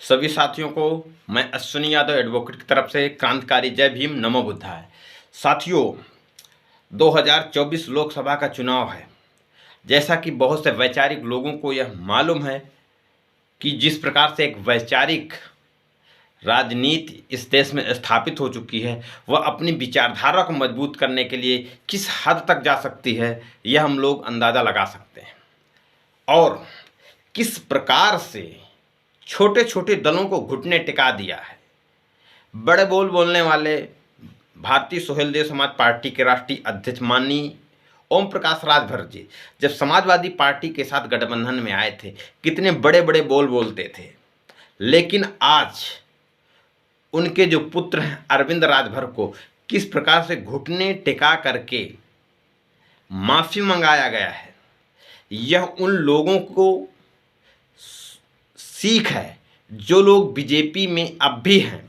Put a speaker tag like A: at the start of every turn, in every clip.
A: सभी साथियों को मैं अश्विनी यादव एडवोकेट की तरफ से क्रांतिकारी जय भीम नमो बुद्धाय। साथियों, 2024 लोकसभा का चुनाव है। जैसा कि बहुत से वैचारिक लोगों को यह मालूम है कि जिस प्रकार से एक वैचारिक राजनीति इस देश में स्थापित हो चुकी है, वह अपनी विचारधारा को मजबूत करने के लिए किस हद तक जा सकती है, यह हम लोग अंदाज़ा लगा सकते हैं। और किस प्रकार से छोटे छोटे दलों को घुटने टिका दिया है। बड़े बोल बोलने वाले भारतीय सोहेलदेव समाज पार्टी के राष्ट्रीय अध्यक्ष माननीय ओम प्रकाश राजभर जी जब समाजवादी पार्टी के साथ गठबंधन में आए थे, कितने बड़े बड़े बोल बोलते थे। लेकिन आज उनके जो पुत्र हैं अरविंद राजभर को किस प्रकार से घुटने टिका करके माफ़ी मंगाया गया है, यह उन लोगों को सीख है जो लोग बीजेपी में अब भी हैं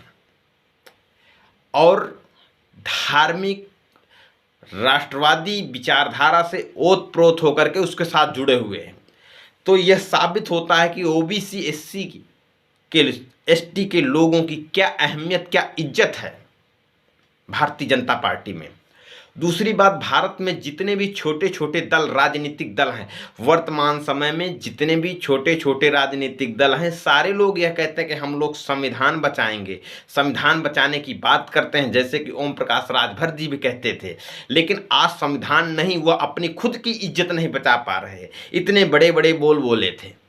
A: और धार्मिक राष्ट्रवादी विचारधारा से ओतप्रोत होकर के उसके साथ जुड़े हुए हैं। तो यह साबित होता है कि ओबीसी एससी के एसटी के लोगों की क्या अहमियत, क्या इज्जत है भारतीय जनता पार्टी में। दूसरी बात, भारत में जितने भी छोटे छोटे दल, राजनीतिक दल हैं, वर्तमान समय में जितने भी छोटे छोटे राजनीतिक दल हैं, सारे लोग यह कहते हैं कि हम लोग संविधान बचाएंगे, संविधान बचाने की बात करते हैं, जैसे कि ओम प्रकाश राजभर जी भी कहते थे। लेकिन आज संविधान नहीं, वह अपनी खुद की इज्जत नहीं बचा पा रहे। इतने बड़े बड़े बोल बोले थे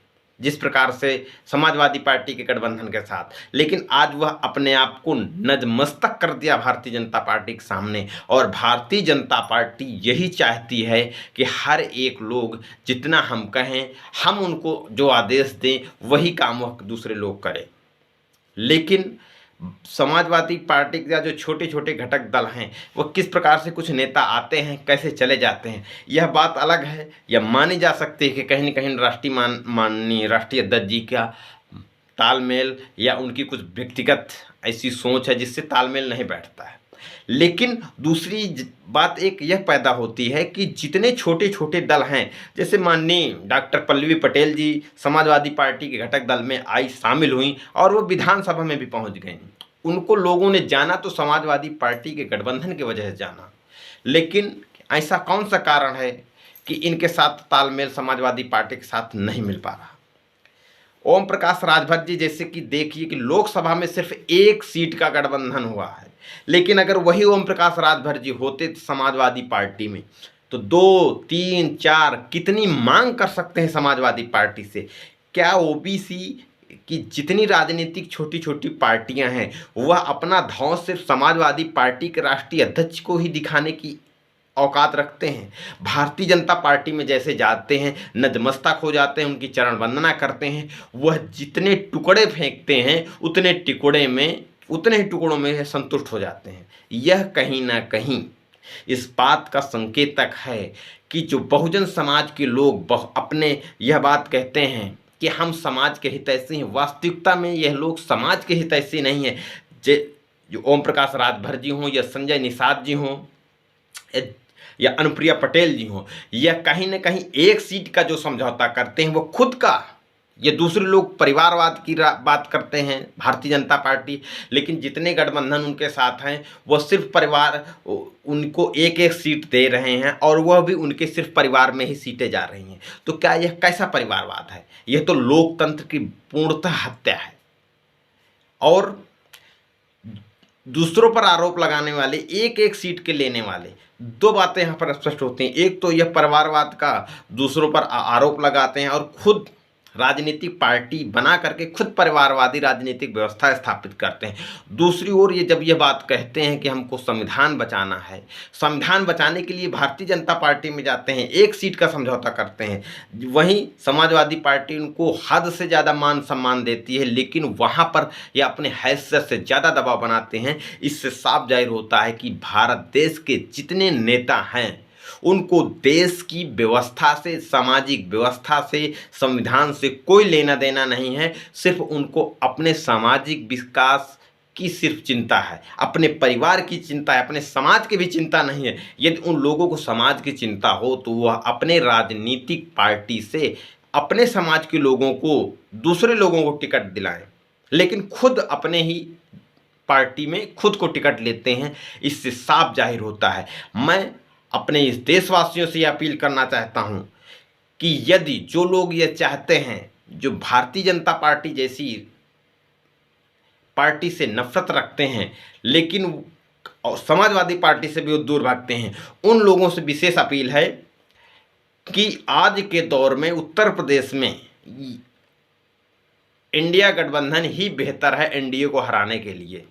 A: जिस प्रकार से समाजवादी पार्टी के गठबंधन के साथ, लेकिन आज वह अपने आप को नतमस्तक कर दिया भारतीय जनता पार्टी के सामने। और भारतीय जनता पार्टी यही चाहती है कि हर एक लोग जितना हम कहें, हम उनको जो आदेश दें वही काम वह दूसरे लोग करें। लेकिन समाजवादी पार्टी के जो छोटे छोटे घटक दल हैं, वह किस प्रकार से कुछ नेता आते हैं, कैसे चले जाते हैं, यह बात अलग है। यह मानी जा सकती है कि कहीं न कहीं माननीय राष्ट्रीय अध्यक्ष जी का तालमेल या उनकी कुछ व्यक्तिगत ऐसी सोच है जिससे तालमेल नहीं बैठता है। लेकिन दूसरी बात एक यह पैदा होती है कि जितने छोटे छोटे दल हैं, जैसे माननीय डॉक्टर पल्लवी पटेल जी समाजवादी पार्टी के घटक दल में आई, शामिल हुई और वो विधानसभा में भी पहुंच गई। उनको लोगों ने जाना तो समाजवादी पार्टी के गठबंधन की वजह से जाना। लेकिन ऐसा कौन सा कारण है कि इनके साथ तालमेल समाजवादी पार्टी के साथ नहीं मिल पा रहा। ओम प्रकाश राजभर जी जैसे कि देखिए कि लोकसभा में सिर्फ एक सीट का गठबंधन हुआ है, लेकिन अगर वही ओम प्रकाश राजभर जी होते समाजवादी पार्टी में तो 2, 3, 4 कितनी मांग कर सकते हैं समाजवादी पार्टी से। क्या ओबीसी की जितनी राजनीतिक छोटी छोटी पार्टियां हैं, वह अपना धौंस सिर्फ समाजवादी पार्टी के राष्ट्रीय अध्यक्ष को ही दिखाने की औकात रखते हैं। भारतीय जनता पार्टी में जैसे जाते हैं, नतमस्तक हो जाते हैं, उनकी चरण वंदना करते हैं, वह जितने टुकड़े फेंकते हैं उतने ही टुकड़ों में संतुष्ट हो जाते हैं। यह कहीं ना कहीं इस बात का संकेतक है कि जो बहुजन समाज के लोग अपने यह बात कहते हैं कि हम समाज के हितैषी हैं, वास्तविकता में यह लोग समाज के हितैषी नहीं है। जो ओम प्रकाश राजभर जी हों या संजय निषाद जी हों या अनुप्रिया पटेल जी हों, यह कहीं ना कहीं एक सीट का जो समझौता करते हैं वो खुद का, ये दूसरे लोग परिवारवाद की बात करते हैं भारतीय जनता पार्टी, लेकिन जितने गठबंधन उनके साथ हैं वो सिर्फ परिवार उनको एक एक सीट दे रहे हैं और वह भी उनके सिर्फ परिवार में ही सीटें जा रही हैं। तो क्या यह कैसा परिवारवाद है? यह तो लोकतंत्र की पूर्णतः हत्या है। और दूसरों पर आरोप लगाने वाले, एक एक सीट के लेने वाले, दो बातें यहाँ पर स्पष्ट होती हैं। एक तो यह परिवारवाद का दूसरों पर आरोप लगाते हैं और खुद राजनीतिक पार्टी बना करके खुद परिवारवादी राजनीतिक व्यवस्था स्थापित करते हैं। दूसरी ओर ये जब ये बात कहते हैं कि हमको संविधान बचाना है, संविधान बचाने के लिए भारतीय जनता पार्टी में जाते हैं, एक सीट का समझौता करते हैं, वहीं समाजवादी पार्टी उनको हद से ज़्यादा मान सम्मान देती है, लेकिन वहाँ पर ये अपने हैसियत से ज़्यादा दबाव बनाते हैं। इससे साफ जाहिर होता है कि भारत देश के जितने नेता हैं उनको देश की व्यवस्था से, सामाजिक व्यवस्था से, संविधान से कोई लेना देना नहीं है। सिर्फ उनको अपने सामाजिक विकास की सिर्फ चिंता है, अपने परिवार की चिंता है, अपने समाज की भी चिंता नहीं है। यदि उन लोगों को समाज की चिंता हो तो वह अपने राजनीतिक पार्टी से अपने समाज के लोगों को, दूसरे लोगों को टिकट दिलाएं। लेकिन खुद अपने ही पार्टी में खुद को टिकट लेते हैं। इससे साफ जाहिर होता है। मैं अपने इस देशवासियों से अपील करना चाहता हूं कि यदि जो लोग ये चाहते हैं, जो भारतीय जनता पार्टी जैसी पार्टी से नफरत रखते हैं लेकिन और समाजवादी पार्टी से भी वो दूर भागते हैं, उन लोगों से विशेष अपील है कि आज के दौर में उत्तर प्रदेश में इंडिया गठबंधन ही बेहतर है एनडीए को हराने के लिए।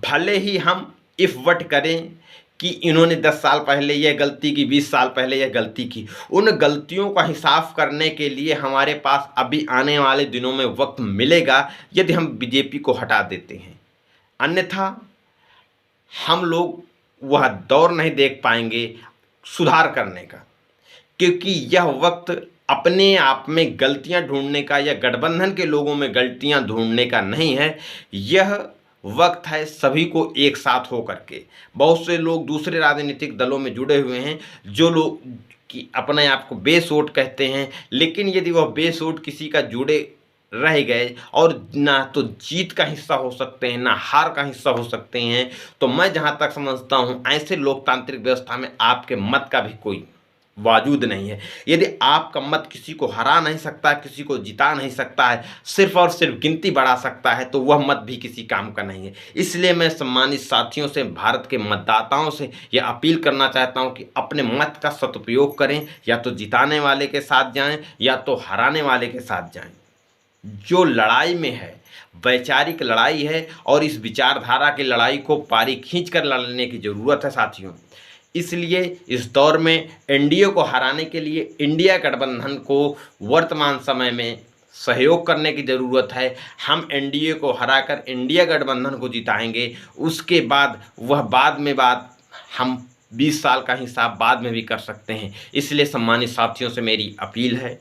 A: भले ही हम इफ वट करें कि इन्होंने 10 साल पहले यह गलती की, 20 साल पहले यह गलती की, उन गलतियों का हिसाब करने के लिए हमारे पास अभी आने वाले दिनों में वक्त मिलेगा यदि हम बीजेपी को हटा देते हैं। अन्यथा हम लोग वह दौर नहीं देख पाएंगे सुधार करने का, क्योंकि यह वक्त अपने आप में गलतियां ढूंढने का या गठबंधन के लोगों में गलतियां ढूंढने का नहीं है। यह वक्त है सभी को एक साथ हो करके। बहुत से लोग दूसरे राजनीतिक दलों में जुड़े हुए हैं जो लोग कि अपने आप को बेसोट कहते हैं, लेकिन यदि वह बेसोट किसी का जुड़े रह गए और ना तो जीत का हिस्सा हो सकते हैं ना हार का हिस्सा हो सकते हैं, तो मैं जहाँ तक समझता हूँ ऐसे लोकतांत्रिक व्यवस्था में आपके मत का भी कोई वाजूद नहीं है। यदि आपका मत किसी को हरा नहीं सकता, किसी को जिता नहीं सकता है, सिर्फ और सिर्फ गिनती बढ़ा सकता है, तो वह मत भी किसी काम का नहीं है। इसलिए मैं सम्मानित साथियों से, भारत के मतदाताओं से यह अपील करना चाहता हूं कि अपने मत का सदुपयोग करें, या तो जिताने वाले के साथ जाएं या तो हराने वाले के साथ जाएं। जो लड़ाई में है वैचारिक लड़ाई है और इस विचारधारा की लड़ाई को पारी खींच कर लड़ने की ज़रूरत है साथियों। इसलिए इस दौर में एनडीए को हराने के लिए इंडिया गठबंधन को वर्तमान समय में सहयोग करने की ज़रूरत है। हम एनडीए को हराकर इंडिया गठबंधन को जिताएंगे। उसके बाद वह बात हम 20 साल का हिसाब बाद में भी कर सकते हैं। इसलिए सम्मानित साथियों से मेरी अपील है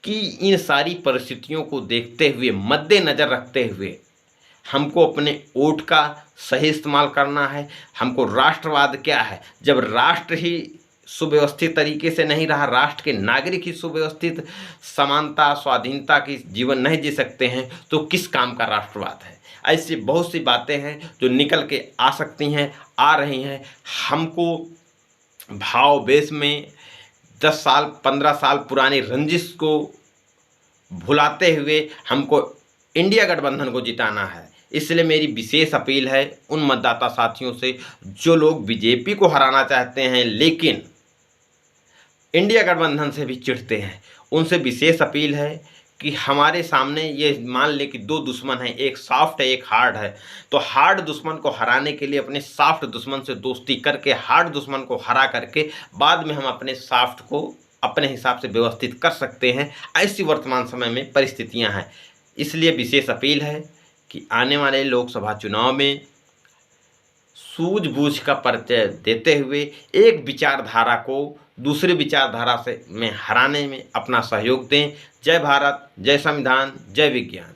A: कि इन सारी परिस्थितियों को देखते हुए, मद्देनज़र रखते हुए हमको अपने वोट का सही इस्तेमाल करना है। हमको राष्ट्रवाद क्या है, जब राष्ट्र ही सुव्यवस्थित तरीके से नहीं रहा, राष्ट्र के नागरिक ही सुव्यवस्थित समानता स्वाधीनता की जीवन नहीं जी सकते हैं, तो किस काम का राष्ट्रवाद है। ऐसी बहुत सी बातें हैं जो निकल के आ सकती हैं, आ रही हैं। हमको भाव बेस में 10 साल 15 साल पुरानी रंजिश को भुलाते हुए हमको इंडिया गठबंधन को जिताना है। इसलिए मेरी विशेष अपील है उन मतदाता साथियों से जो लोग बीजेपी को हराना चाहते हैं लेकिन इंडिया गठबंधन से भी चिढ़ते हैं, उनसे विशेष अपील है कि हमारे सामने ये मान ले कि 2 दुश्मन हैं, एक सॉफ्ट है एक हार्ड है, तो हार्ड दुश्मन को हराने के लिए अपने सॉफ्ट दुश्मन से दोस्ती करके हार्ड दुश्मन को हरा करके बाद में हम अपने सॉफ्ट को अपने हिसाब से व्यवस्थित कर सकते हैं। ऐसी वर्तमान समय में परिस्थितियां हैं। इसलिए विशेष अपील है कि आने वाले लोकसभा चुनाव में सूझबूझ का परिचय देते हुए एक विचारधारा को दूसरी विचारधारा से में हराने में अपना सहयोग दें। जय भारत, जय संविधान, जय विज्ञान।